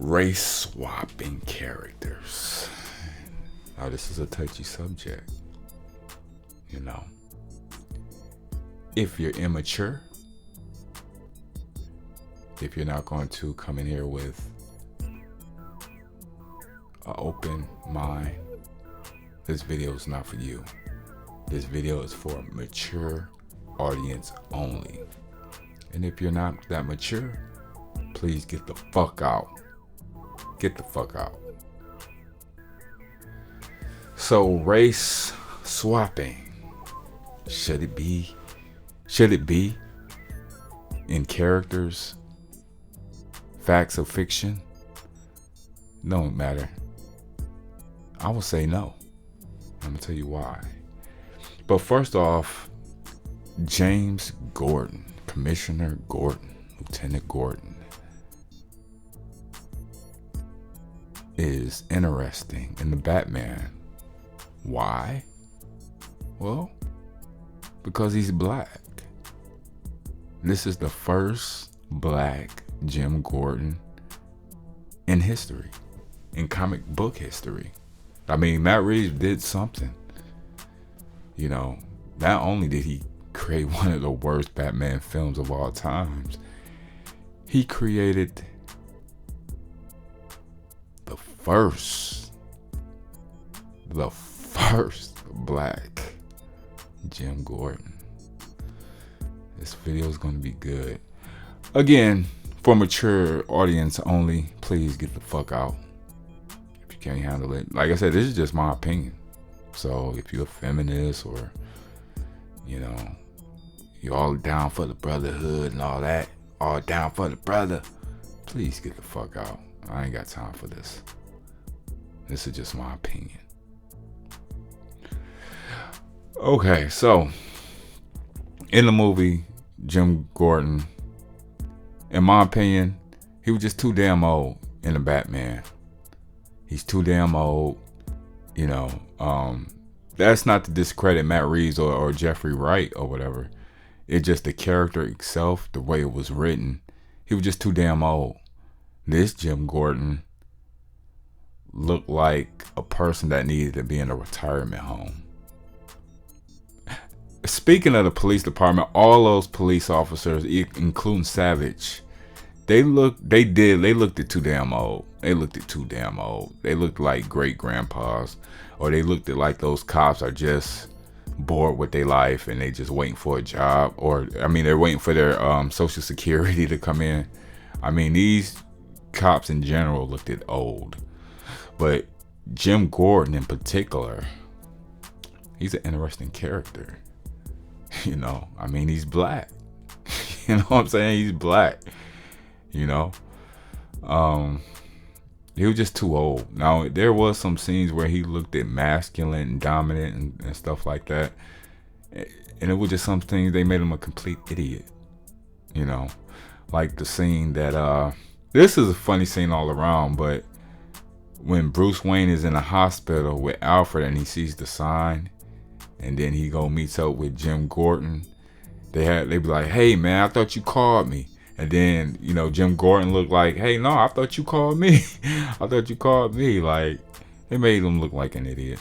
Race swapping characters. Now, this is a touchy subject. You know, if you're immature, if you're not going to come in here with an open mind, this video is not for you. This video is for a mature audience only. And if you're not that mature, please get the fuck out. Get the fuck out. So, race swapping. Should it be in characters, facts of fiction? Don't matter. I will say no. I'm gonna tell you why. But first off, James Gordon, Commissioner Gordon, Lieutenant Gordon, is interesting in the Batman. Why? Well, because he's black. This is the first black Jim Gordon in history, in comic book history. I mean, Matt Reeves did something. You know, not only did he create one of the worst Batman films of all times, he created the first black Jim Gordon. This video is going to be good. Again, for mature audience only, please get the fuck out if you can't handle it. Like I said, this is just my opinion. So if you're a feminist, or you know, you're all down for the brotherhood and all that, all down for the brother, please get the fuck out. I ain't got time for this. This is just my opinion. Okay, so in the movie, Jim Gordon, in my opinion, he was just too damn old in the Batman. He's too damn old, you know. That's not to discredit Matt Reeves or Jeffrey Wright or whatever. It's just the character itself, the way it was written. He was just too damn old. This Jim Gordon looked like a person that needed to be in a retirement home. Speaking of the police department, all those police officers, including Savage, they looked too damn old. They looked like great grandpas, or they looked at like those cops are just bored with their life and they just waiting for a job, or I mean they're waiting for their social security to come in. I mean, these cops in general looked at old, but Jim Gordon in particular, he's an interesting character. You know, I mean, he's black. You know what I'm saying? He's black. You know, he was just too old. Now, there was some scenes where he looked at masculine and dominant and stuff like that, and it was just some things they made him a complete idiot. You know, like the scene that this is a funny scene all around, but when Bruce Wayne is in a hospital with Alfred and he sees the sign, and then he meets up with Jim Gordon, they be like, "Hey man, I thought you called me." And then, you know, Jim Gordon looked like, "Hey, no, I thought you called me." I thought you called me. Like, they made him look like an idiot.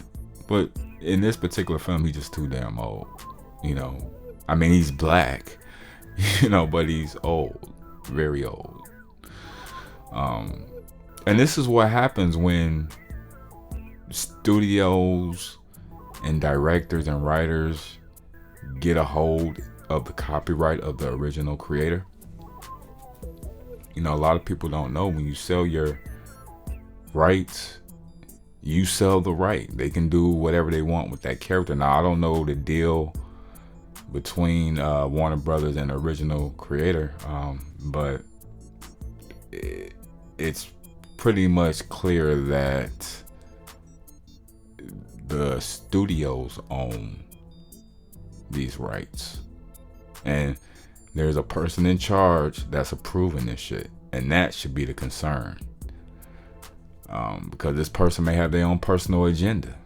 But in this particular film, he's just too damn old. You know, I mean, he's black, you know, but he's old, very old. And this is what happens when studios and directors and writers get a hold of the copyright of the original creator. You know, a lot of people don't know, when you sell your rights, you sell the right. They can do whatever they want with that character. Now, I don't know the deal between Warner Brothers and the original creator, but it's pretty much clear that the studios own these rights, and there's a person in charge that's approving this shit, and that should be the concern, because this person may have their own personal agenda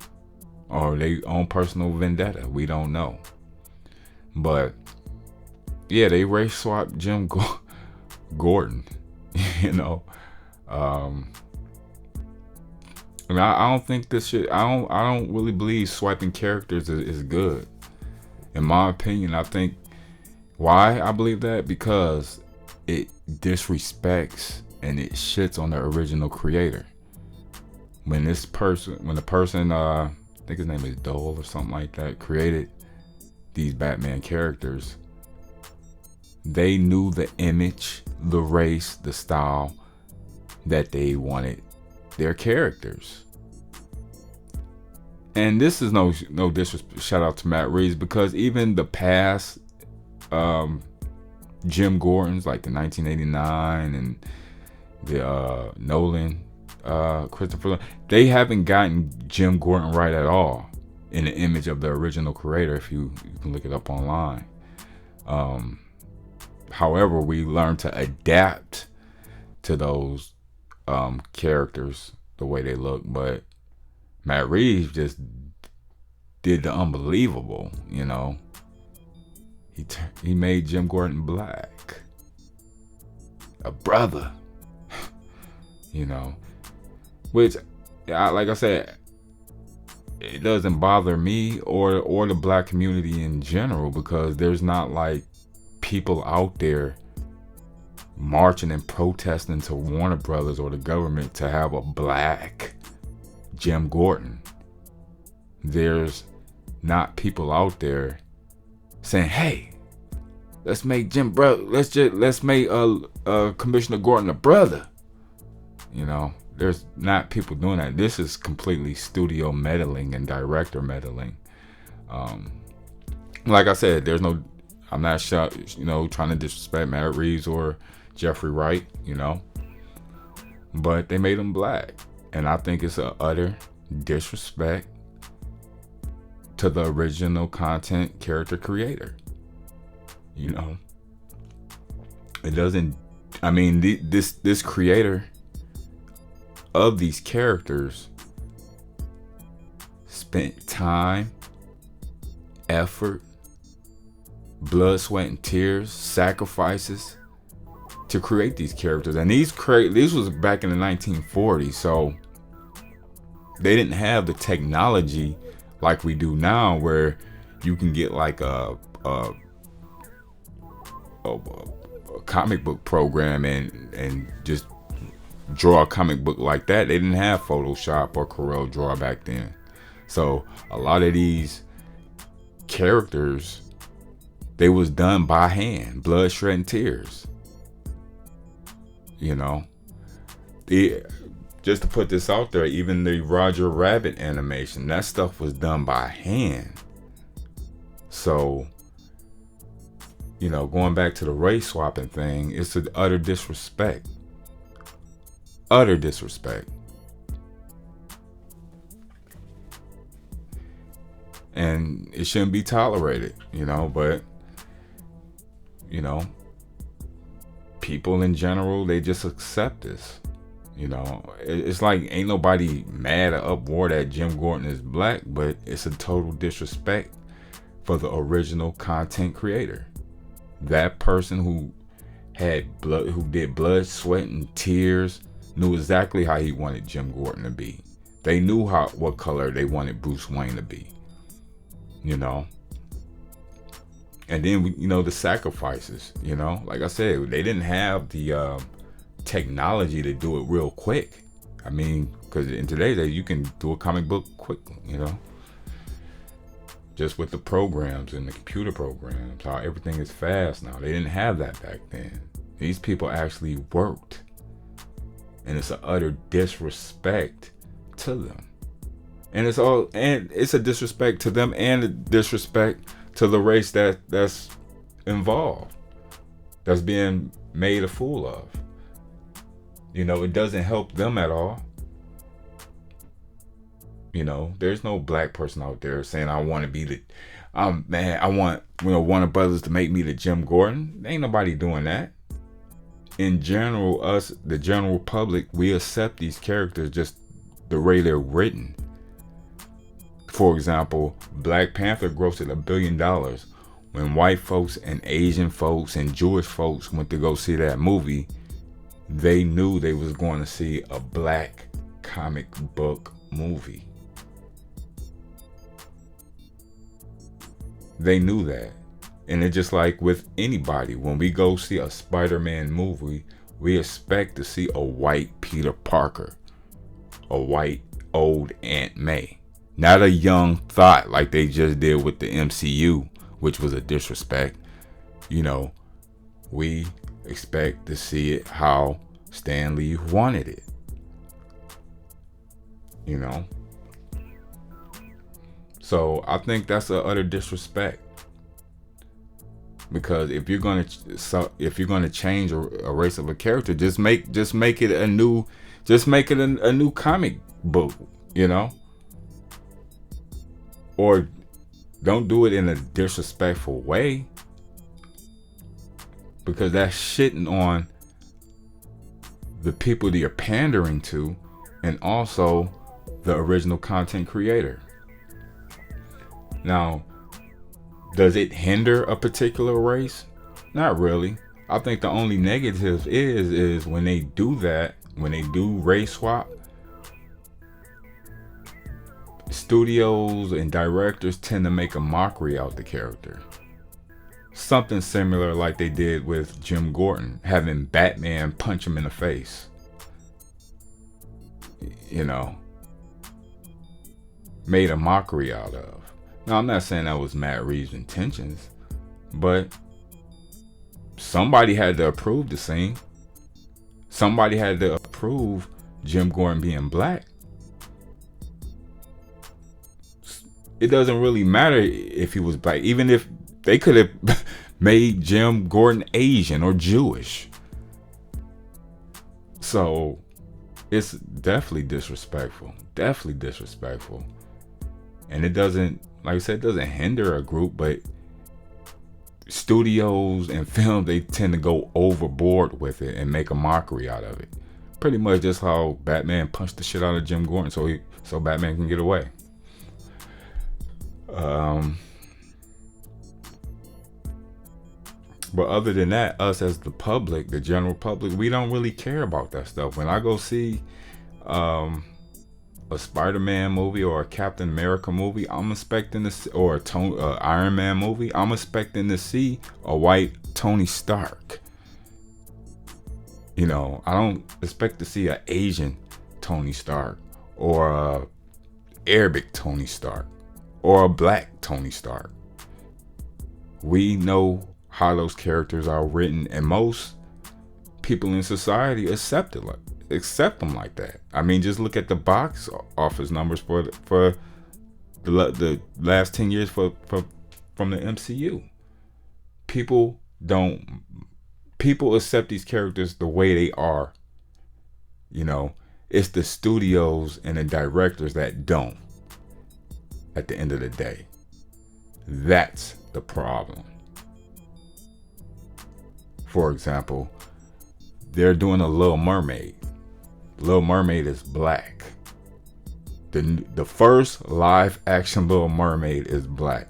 or their own personal vendetta. We don't know, but yeah, they race swapped Jim Gordon. You know, Um, I mean, I don't think this shit. I don't really believe swiping characters is good. In my opinion, I think why I believe that, because it disrespects and it shits on the original creator. When the person, I think his name is Dole or something like that, created these Batman characters, they knew the image, the race, the style that they wanted their characters. And this is no disrespect. Shout out to Matt Reeves, because even the past Jim Gordons, like the 1989 and the Nolan, Christopher, they haven't gotten Jim Gordon right at all in the image of the original creator. If you can look it up online. However, we learn to adapt to those characters the way they look, but Matt Reeves just did the unbelievable. He made Jim Gordon black, a brother. Which, like I said, it doesn't bother me or the black community in general, because there's not like people out there marching and protesting to Warner Brothers or the government to have a black Jim Gordon. There's not people out there saying, "Hey, let's make let's make Commissioner Gordon a brother." There's not people doing that. This is completely studio meddling and director meddling. Like I said, I'm not sure, trying to disrespect Matt Reeves or Jeffrey Wright, but they made him black, and I think it's an utter disrespect to the original content character creator. It doesn't. I mean, this creator of these characters spent time, effort, blood, sweat, and tears, sacrifices to create these characters. And these was back in the 1940s, so they didn't have the technology like we do now, where you can get like a comic book program and just draw a comic book like that. They didn't have Photoshop or Corel Draw back then. So a lot of these characters, they was done by hand, blood, sweat, and tears. Just to put this out there, even the Roger Rabbit animation, that stuff was done by hand. So, going back to the race swapping thing, it's an utter disrespect. Utter disrespect. And it shouldn't be tolerated, but, people in general, they just accept this. It's like ain't nobody mad or uproar that Jim Gordon is black, but it's a total disrespect for the original content creator. That person who did blood, sweat, and tears, knew exactly how he wanted Jim Gordon to be. They knew what color they wanted Bruce Wayne to be. And then the sacrifices. Like I said, they didn't have the technology to do it real quick. I mean, because in today's day, you can do a comic book quickly. Just with the programs and the computer programs, how everything is fast now. They didn't have that back then. These people actually worked. And it's an utter disrespect to them. And it's a disrespect to them and a disrespect to the race that's involved, that's being made a fool of. It doesn't help them at all. There's no black person out there saying, I want to be I want Warner Brothers to make me the Jim Gordon. Ain't nobody doing that. In general, us, the general public, we accept these characters just the way they're written. For example, Black Panther grossed $1 billion. When white folks and Asian folks and Jewish folks went to go see that movie, They knew they was going to see a black comic book movie. They knew that. And it's just like with anybody, when we go see a Spider-Man movie, we expect to see a white Peter Parker, a white old Aunt May, not a young thought like they just did with the MCU, which was a disrespect. You know, we expect to see it how Stan Lee wanted it. You know, so I think that's an utter disrespect. Because if you're gonna change a race of a character, just make it a new comic book, you know, or don't do it in a disrespectful way, because that's shitting on the people that you're pandering to, and also the original content creator. Now, does it hinder a particular race? Not really. I think the only negative is when they do that, when they do race swap, studios and directors tend to make a mockery out the character. Something similar like they did with Jim Gordon, having Batman punch him in the face. You know, made a mockery out of. Now, I'm not saying that was Matt Reeves' intentions, but somebody had to approve the scene. Somebody had to approve Jim Gordon being black. It doesn't really matter if he was black. Even if they could have made Jim Gordon Asian or Jewish. So it's definitely disrespectful. Definitely disrespectful. And it doesn't, like I said, it doesn't hinder a group, but studios and film, they tend to go overboard with it and make a mockery out of it. Pretty much just how Batman punched the shit out of Jim Gordon so Batman can get away. But other than that, us as the public, the general public, we don't really care about that stuff. When I go see a Spider-Man movie or a Captain America movie, I'm expecting to see, or a Iron Man movie, I'm expecting to see a white Tony Stark. You know, I don't expect to see an Asian Tony Stark or a Arabic Tony Stark or a black Tony Stark. We know how those characters are written, and most people in society accept them like that. I mean, just look at the box office numbers for the last 10 years from the MCU. People accept these characters the way they are. You know, it's the studios and the directors that don't. At the end of the day, that's the problem. For example, they're doing a Little Mermaid. Little Mermaid is black. The first live action Little Mermaid is black.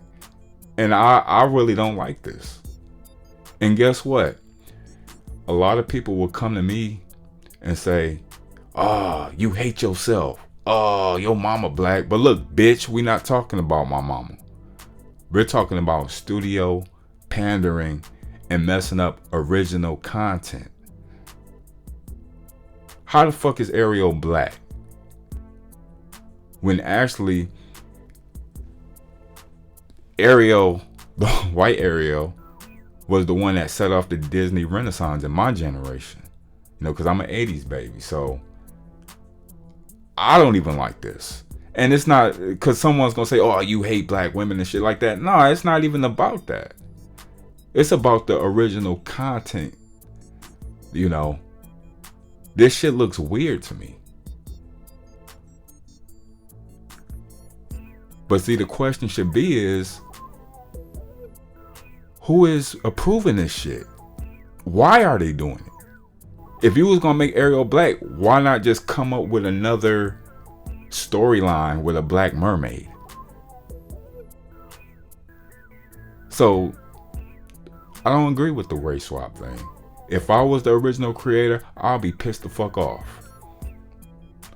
And I really don't like this. And guess what? A lot of people will come to me and say, "Oh, you hate yourself. Oh, your mama black." But look, bitch, we not talking about my mama. We're talking about studio pandering and messing up original content. How the fuck is Ariel black? When actually Ariel, the white Ariel, was the one that set off the Disney Renaissance in my generation. You know, because I'm an 80s baby. So I don't even like this. And it's not because someone's going to say, "Oh, you hate black women and shit like that." No, it's not even about that. It's about the original content. You know, this shit looks weird to me. But see, the question should be is, who is approving this shit? Why are they doing it? If you was gonna make Ariel black, why not just come up with another storyline with a black mermaid? So I don't agree with the race swap thing. If I was the original creator, I'll be pissed the fuck off.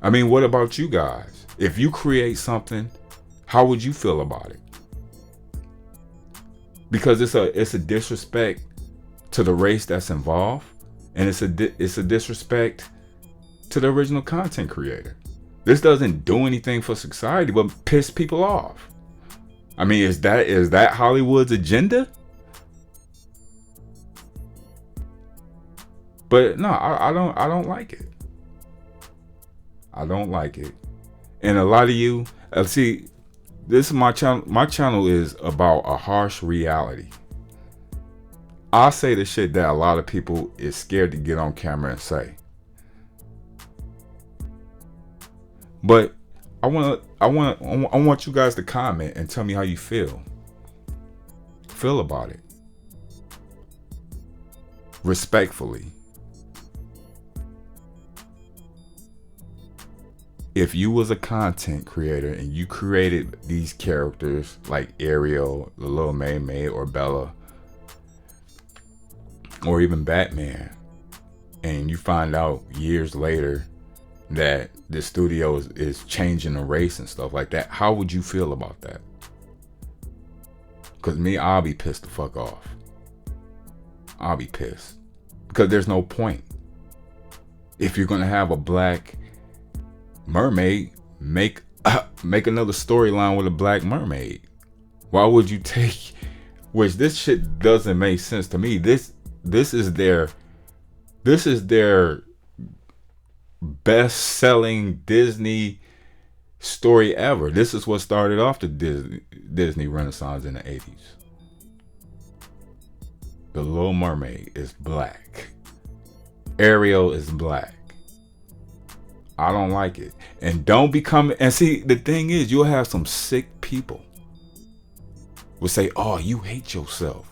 I mean, what about you guys? If you create something, how would you feel about it? Because it's a disrespect to the race that's involved, and it's a disrespect to the original content creator. This doesn't do anything for society but piss people off. I mean, is that Hollywood's agenda? But no, I don't like it. I don't like it. And a lot of you, see, this is my channel. My channel is about a harsh reality. I say the shit that a lot of people is scared to get on camera and say. But I want you guys to comment and tell me how you feel about it. Respectfully. If you was a content creator and you created these characters like Ariel, the Little Mermaid, or Bella, or even Batman, and you find out years later that the studio is changing the race and stuff like that, how would you feel about that? Because me, I'll be pissed the fuck off. I'll be pissed. Because there's no point. If you're going to have a black mermaid, make another storyline with a black mermaid. Why would you take, which this shit doesn't make sense to me. This is their best-selling Disney story ever. This is what started off the Disney Renaissance in the 80s. The Little Mermaid is black. Ariel is black. I don't like it. And don't become, and see, the thing is, you'll have some sick people will say, oh, you hate yourself.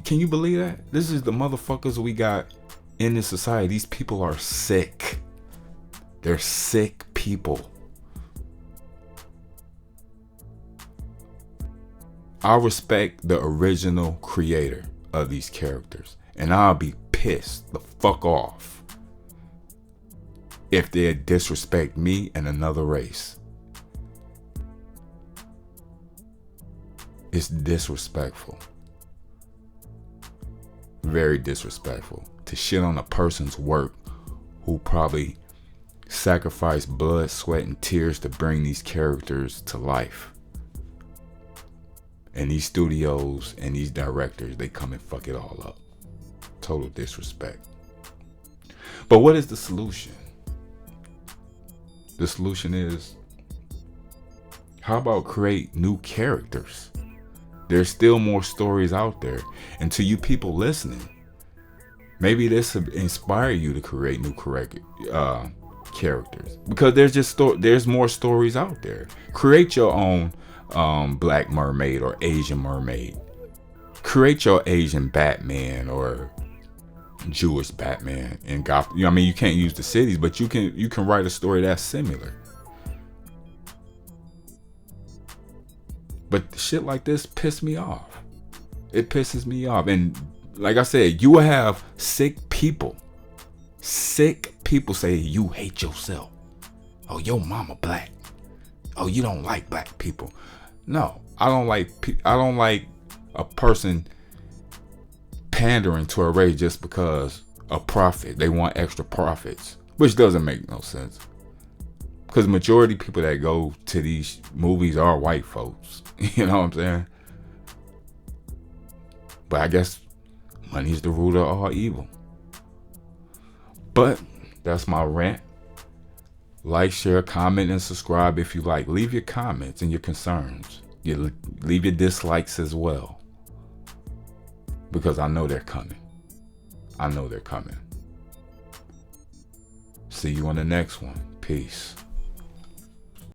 Can you believe that? This is the motherfuckers we got in this society. These people are sick. They're sick people. I respect the original creator of these characters, and I'll be pissed the fuck off if they disrespect me and another race. It's disrespectful. Very disrespectful to shit on a person's work who probably sacrificed blood, sweat, and tears to bring these characters to life. And these studios and these directors, they come and fuck it all up. Total disrespect. But what is the solution? The solution is, how about create new characters? There's still more stories out there. And to you people listening, maybe this will inspire you to create new characters. Because there's more stories out there. Create your own black mermaid or Asian mermaid. Create your Asian Batman or Jewish Batman in Gotham. I mean, you can't use the cities, but you can write a story that's similar. But shit like this piss me off. It pisses me off. And like I said, you will have sick people say you hate yourself. Oh, your mama black. Oh, you don't like black people. No, I don't like a person pandering to a race just because of profit. They want extra profits, which doesn't make no sense. Because the majority of people that go to these movies are white folks. You know what I'm saying? But I guess money's the root of all evil. But that's my rant. Like, share, comment, and subscribe if you like. Leave your comments and your concerns. Leave your dislikes as well. Because I know they're coming. I know they're coming. See you on the next one. Peace.